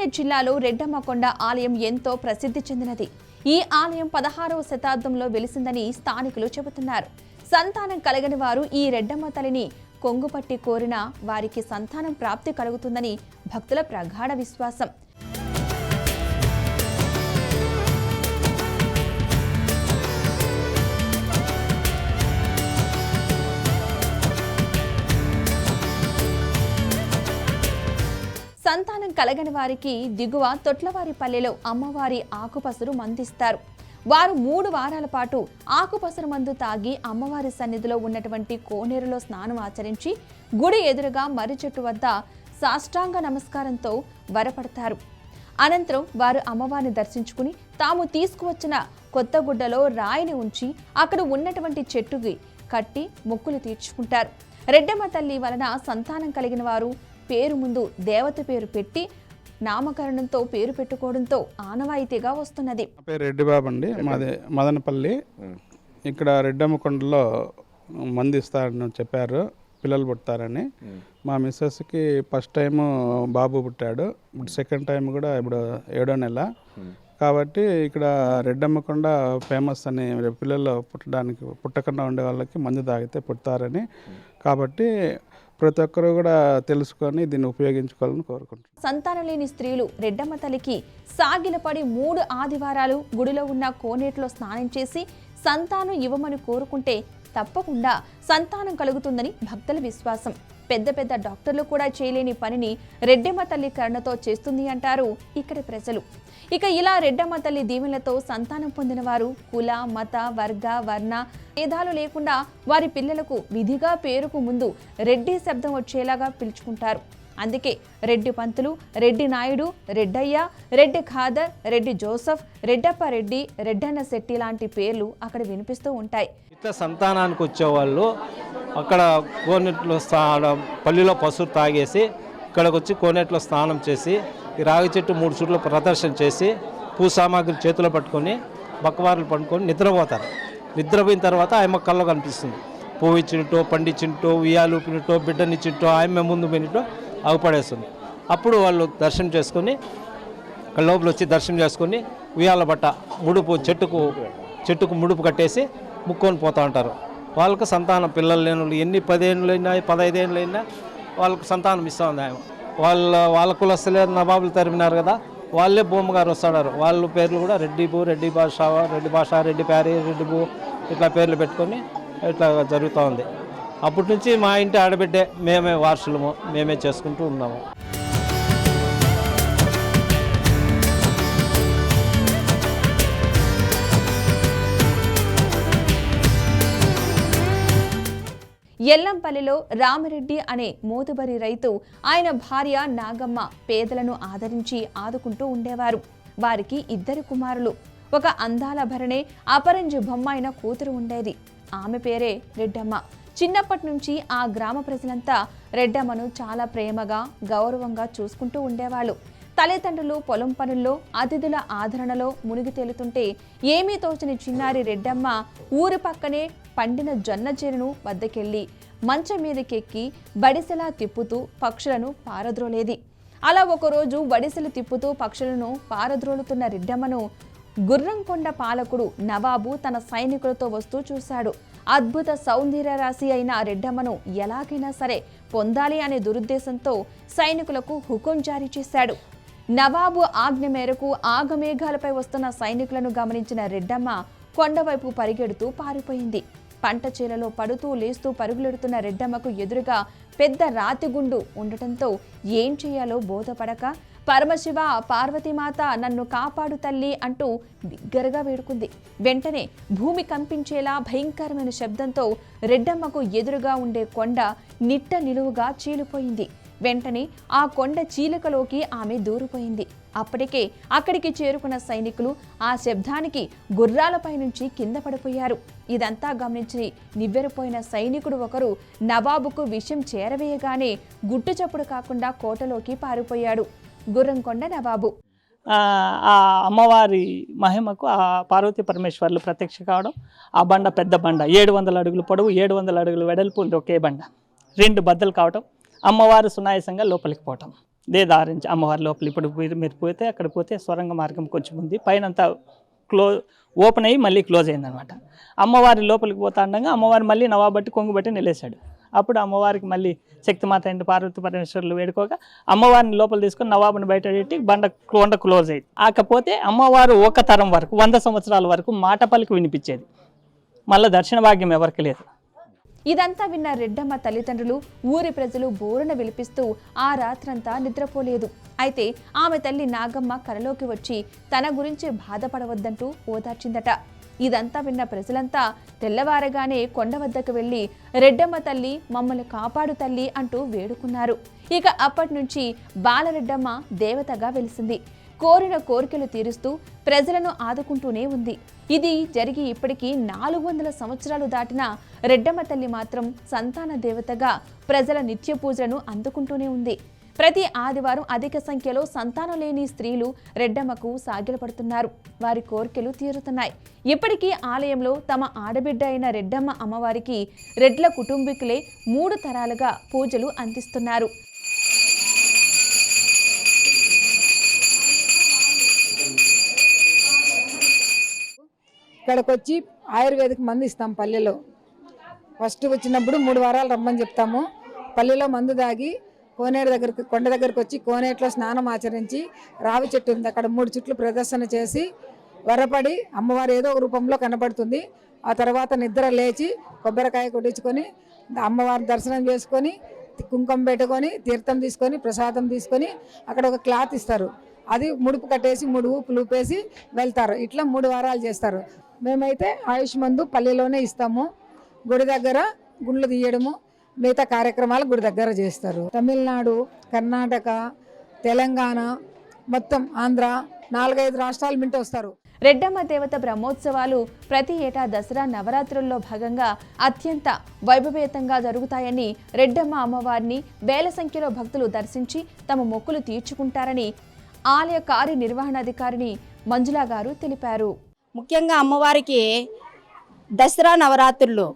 అన్నమయ్య జిల్లాలో రెడ్డమ్మకొండ ఆలయం ఎంతో ప్రసిద్ధి చెందినది. ఈ ఆలయం 16వ శతాబ్దంలో వెలిసిందని స్థానికులు చెబుతున్నారు. సంతానం కలగని వారు ఈ రెడ్డమ్మ తల్లిని కొంగుపట్టి కోరినా వారికి సంతానం ప్రాప్తి కలుగుతుందని భక్తుల ప్రగాఢ విశ్వాసం. సంతానం కలగని వారికి దిగువ తొట్లవారిపల్లెలో అమ్మవారి ఆకుపసరు మందిస్తారు. వారు 3 వారాల పాటు ఆకుపసరు మందు తాగి అమ్మవారి సన్నిధిలో ఉన్నటువంటి కోనేరులో స్నానం ఆచరించి గుడి ఎదురుగా మర్రి చెట్టు వద్ద సాష్టాంగ నమస్కారంతో వరపడతారు. అనంతరం వారు అమ్మవారిని దర్శించుకుని తాము తీసుకువచ్చిన కొత్త గుడ్డలో రాయిని ఉంచి అక్కడ ఉన్నటువంటి చెట్టుకి కట్టి మొక్కులు తీర్చుకుంటారు. రెడ్డమ్మ తల్లి వలన సంతానం కలిగిన వారు పేరు ముందు దేవత పేరు పెట్టి నామకరణంతో పేరు పెట్టుకోవడంతో ఆనవాయితీగా వస్తున్నది. పేరు రెడ్డి బాబు అండి, మాది మదనపల్లి. ఇక్కడ రెడ్డమ్మకొండలో మంది ఇస్తారని చెప్పారు, పిల్లలు పుడతారని. మా మిస్సెస్కి ఫస్ట్ టైం బాబు పుట్టాడు, ఇప్పుడు సెకండ్ టైం కూడా ఇప్పుడు 7వ నెల. కాబట్టి ఇక్కడ రెడ్డమ్మకొండ ఫేమస్ అని, పిల్లలు పుట్టకుండా ఉండే వాళ్ళకి మందు తాగితే పుడతారని. కాబట్టి ప్రతి ఒక్కరు కూడా తెలుసుకొని దీన్ని ఉపయోగించుకోవాలని కోరుకుంటున్నాను. సంతానం లేని స్త్రీలు రెడ్డమ్మ తల్లికి సాగిలపడి 3 ఆదివారాలు గుడిలో ఉన్న కోనేటిలో స్నానం చేసి సంతానం ఇవ్వమని కోరుకుంటే తప్పకుండా సంతానం కలుగుతుందని భక్తుల విశ్వాసం. పెద్ద పెద్ద డాక్టర్లు కూడా చేయలేని పనిని రెడ్డమ్మ తల్లి కరుణతో చేస్తుంది అంటారు ఇక్కడి ప్రజలు. ఇక ఇలా రెడ్డమ్మ తల్లి దీవెనలతో సంతానం పొందిన వారు కుల, మత, వర్గ, వర్ణ భేదాలు లేకుండా వారి పిల్లలకు విధిగా పేరుకు ముందు రెడ్డి శబ్దం వచ్చేలాగా పిలుచుకుంటారు. అందుకే రెడ్డి పంతులు, రెడ్డి నాయుడు, రెడ్డయ్య, రెడ్డి ఖాదర్, రెడ్డి జోసఫ్, రెడ్డప్ప రెడ్డి, రెడ్డన్న శెట్టి లాంటి పేర్లు అక్కడ వినిపిస్తూ ఉంటాయి. ఇట్లా సంతానానికి వచ్చేవాళ్ళు అక్కడ కోనేట్లో పల్లిలో పసురు తాగేసి ఇక్కడికి వచ్చి కోనేట్లో స్నానం చేసి ఈ రాగి చెట్టు 3 చుట్లు ప్రదర్శన చేసి పూ సామాగ్రి చేతిలో పట్టుకొని బక్కవారులు పట్టుకొని నిద్రపోతారు. నిద్రపోయిన తర్వాత ఆయమ్మ కళ్ళలో కనిపిస్తుంది. పువ్వు ఇచ్చినట్టు, పండిచ్చినట్టు, ఉయ్యాలు ఊపినట్టు, బిడ్డనిచ్చినట్టు, ఆయమ్మ ముందు పోయినట్టు అగుపడేస్తుంది. అప్పుడు వాళ్ళు దర్శనం చేసుకొని లోపల వచ్చి దర్శనం చేసుకొని ఉయ్యాల బట్ట ముడుపు చెట్టుకు ముడుపు కట్టేసి ముక్కొని పోతూ ఉంటారు. వాళ్ళకు సంతానం పిల్లలు లేని ఎన్ని 10 ఏళ్ళైనా 15 ఏళ్ళైనా వాళ్ళకు సంతానం ఇస్తూ ఉంది ఆయన. వాళ్ళ కులస్తులే నవాబులు తరిమినారు కదా, వాళ్ళే భూమగారు వస్తున్నారు. వాళ్ళ పేర్లు కూడా రెడ్డిబు, రెడ్డి భాష, రెడ్డి ప్యారి, రెడ్డిబు ఇట్లా పేర్లు పెట్టుకొని ఇట్లా జరుగుతూ ఉంది. అప్పటి నుంచి మా ఇంటి ఆడబిడ్డే, మేమే వారసులము, మేమే చేసుకుంటూ ఉన్నాము. ఎల్లంపల్లిలో రామిరెడ్డి అనే మోతుబరి రైతు, ఆయన భార్య నాగమ్మ పేదలను ఆదరించి ఆదుకుంటూ ఉండేవారు. వారికి 2 కుమారులు, ఒక అందాల భరణే అపరంజి బొమ్మ అయిన కూతురు ఉండేది. ఆమె పేరే రెడ్డమ్మ. చిన్నప్పటి నుంచి ఆ గ్రామ ప్రజలంతా రెడ్డమ్మను చాలా ప్రేమగా, గౌరవంగా చూసుకుంటూ ఉండేవాళ్ళు. తల్లిదండ్రులు పొలం పనుల్లో, అతిథుల ఆదరణలో మునిగి తేలుతుంటే ఏమీ తోచని చిన్నారి రెడ్డమ్మ ఊరి పక్కనే పండిన జొన్న చేనును వద్దకెళ్ళి మంచం మీదకెక్కి బడిసెలా తిప్పుతూ పక్షులను పారద్రోలేది. అలా ఒకరోజు బడిసెలు తిప్పుతూ పక్షులను పారద్రోలుతున్న రెడ్డమ్మను గుర్రంకొండ పాలకుడు నవాబు తన సైనికులతో వస్తూ చూశాడు. అద్భుత సౌందర్య రాశి అయిన రెడ్డమ్మను ఎలాగైనా సరే పొందాలి అనే దురుద్దేశంతో సైనికులకు హుకుం జారీ చేశాడు. నవాబు ఆజ్ఞ మేరకు ఆగమేఘాలపై వస్తున్న సైనికులను గమనించిన రెడ్డమ్మ కొండవైపు పరిగెడుతూ పారిపోయింది. పంట చేలలో పడుతూ లేస్తూ పరుగులెడుతున్న రెడ్డమ్మకు ఎదురుగా పెద్ద రాతిగుండు ఉండటంతో ఏం చేయాలో బోధపడక పరమశివ, పార్వతీమాత నన్ను కాపాడు తల్లి అంటూ బిగ్గరగా వేడుకుంది. వెంటనే భూమి కంపించేలా భయంకరమైన శబ్దంతో రెడ్డమ్మకు ఎదురుగా ఉండే కొండ నిట్ట నిలువుగా చీలిపోయింది. వెంటనే ఆ కొండ చీలికలోకి ఆమె దూరిపోయింది. అప్పటికే అక్కడికి చేరుకున్న సైనికులు ఆ శబ్దానికి గుర్రాలపై నుంచి కింద పడిపోయారు. ఇదంతా గమనించి నివ్వెరపోయిన సైనికుడు ఒకరు నవాబుకు విషయం చేరవేయగానే గుట్టు చప్పుడు కాకుండా కోటలోకి పారిపోయాడు గుర్రంకొండ నవాబు. ఆ అమ్మవారి మహిమకు ఆ పార్వతీ పరమేశ్వర్లు ప్రత్యక్ష కావడం, ఆ బండ పెద్ద బండ 700 అడుగులు పొడవు, 700 అడుగులు వెడల్పు ఒకే బండ 2 బద్దలు కావటం, అమ్మవారు సునాయాసంగా లోపలికి పోవటం. దేదారించి అమ్మవారి లోపల ఇప్పుడు మీరు పోతే అక్కడ పోతే సొరంగ మార్గం కొంచెం ఉంది, పైన అంతా ఓపెన్ అయ్యి మళ్ళీ క్లోజ్ అయిందనమాట. అమ్మవారి లోపలికి పోతా ఉండగా అమ్మవారి మళ్ళీ నవాబట్టి కొంగుబట్టి నిలేశాడు. అప్పుడు అమ్మవారికి మళ్ళీ శక్తిమాత అండ్ పార్వతి పరమేశ్వరులు వేడుకోగా అమ్మవారిని లోపల తీసుకొని నవాబుని బయట పెట్టి కొండ క్లోజ్ అయ్యింది. కాకపోతే అమ్మవారు ఒక తరం వరకు 100 సంవత్సరాల వరకు మాట పలికి వినిపించేది. మళ్ళీ దర్శన భాగ్యం ఎవరికి లేదు. ఇదంతా విన్న రెడ్డమ్మ తల్లిదండ్రులు, ఊరి ప్రజలు బోరున విలిపిస్తూ ఆ రాత్రంతా నిద్రపోలేదు. అయితే ఆమె తల్లి నాగమ్మ కలలోకి వచ్చి తన గురించి బాధపడవద్దంటూ ఓదార్చిందట. ఇదంతా విన్న ప్రజలంతా తెల్లవారగానే కొండ వద్దకు వెళ్లి రెడ్డమ్మ తల్లి మమ్మల్ని కాపాడు తల్లి అంటూ వేడుకున్నారు. ఇక అప్పటి నుంచి బాలరెడ్డమ్మ దేవతగా వెలిసింది. కోరిన కోరికలు తీరుస్తూ ప్రజలను ఆదుకుంటూనే ఉంది. ఇది జరిగి ఇప్పటికీ 400 సంవత్సరాలు దాటిన రెడ్డమ్మ తల్లి మాత్రం సంతాన దేవతగా ప్రజల నిత్య పూజలను అందుకుంటూనే ఉంది. ప్రతి ఆదివారం అధిక సంఖ్యలో సంతానం లేని స్త్రీలు రెడ్డమ్మకు సాగిలపడుతున్నారు. వారి కోరికలు తీరుతున్నాయి. ఇప్పటికీ ఆలయంలో తమ ఆడబిడ్డ అయిన రెడ్డమ్మ అమ్మవారికి రెడ్ల కుటుంబీకులే 3 తరాలుగా పూజలు అందిస్తున్నారు. ఇక్కడికి వచ్చి ఆయుర్వేదిక్ మందు ఇస్తాం. పల్లెలో ఫస్ట్ వచ్చినప్పుడు 3 వారాలు రమ్మని చెప్తాము. పల్లెలో మందు దాగి కోనేరు దగ్గరికి, కొండ దగ్గరికి వచ్చి కోనేట్లో స్నానం ఆచరించి, రావి చెట్టు ఉంది అక్కడ 3 చుట్లు ప్రదర్శన చేసి వరపడి అమ్మవారు ఏదో ఒక రూపంలో కనబడుతుంది. ఆ తర్వాత నిద్ర లేచి కొబ్బరికాయ కొట్టించుకొని అమ్మవారి దర్శనం చేసుకొని, కుంకుమ పెట్టుకొని, తీర్థం తీసుకొని, ప్రసాదం తీసుకొని అక్కడ ఒక క్లాత్ ఇస్తారు. అది ముడుపు కట్టేసి 3 ఊపులు ఊపేసి వెళ్తారు. ఇట్లా 3 వారాలు చేస్తారు. మేమైతే ఆయుష్ మందు పల్లెలోనే ఇస్తాము. గుడి దగ్గర గుండ్లు తీయడము, మిగతా కార్యక్రమాలు గుడి దగ్గర చేస్తారు. తమిళనాడు, కర్ణాటక, తెలంగాణ, మొత్తం ఆంధ్ర 4-5 రాష్ట్రాల మింట వస్తారు. రెడ్డమ్మ దేవత బ్రహ్మోత్సవాలు ప్రతి ఏటా దసరా నవరాత్రుల్లో భాగంగా అత్యంత వైభవేతంగా జరుగుతాయని, రెడ్డమ్మ అమ్మవారిని వేల సంఖ్యలో భక్తులు దర్శించి తమ మొక్కులు తీర్చుకుంటారని ఆలయ కార్యనిర్వహణాధికారిని మంజులా గారు తెలిపారు. ముఖ్యంగా అమ్మవారికి దసరా నవరాత్రులు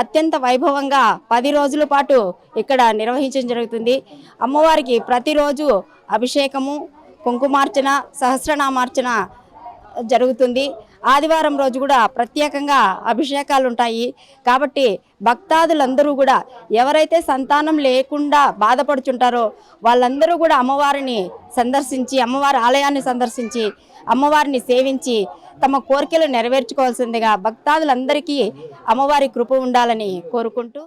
అత్యంత వైభవంగా 10 రోజుల పాటు ఇక్కడ నిర్వహించడం జరుగుతుంది. అమ్మవారికి ప్రతిరోజు అభిషేకము, కుంకుమార్చన, సహస్రనామార్చన జరుగుతుంది. ఆదివారం రోజు కూడా ప్రత్యేకంగా అభిషేకాలు ఉంటాయి. కాబట్టి భక్తాదులందరూ కూడా ఎవరైతే సంతానం లేకుండా బాధపడుచుంటారో వాళ్ళందరూ కూడా అమ్మవారిని సందర్శించి, అమ్మవారి ఆలయాన్ని సందర్శించి, అమ్మవారిని సేవించి తమ కోరికలు నెరవేర్చుకోవాల్సిందిగా భక్తాదులందరికీ అమ్మవారి కృప ఉండాలని కోరుకుంటూ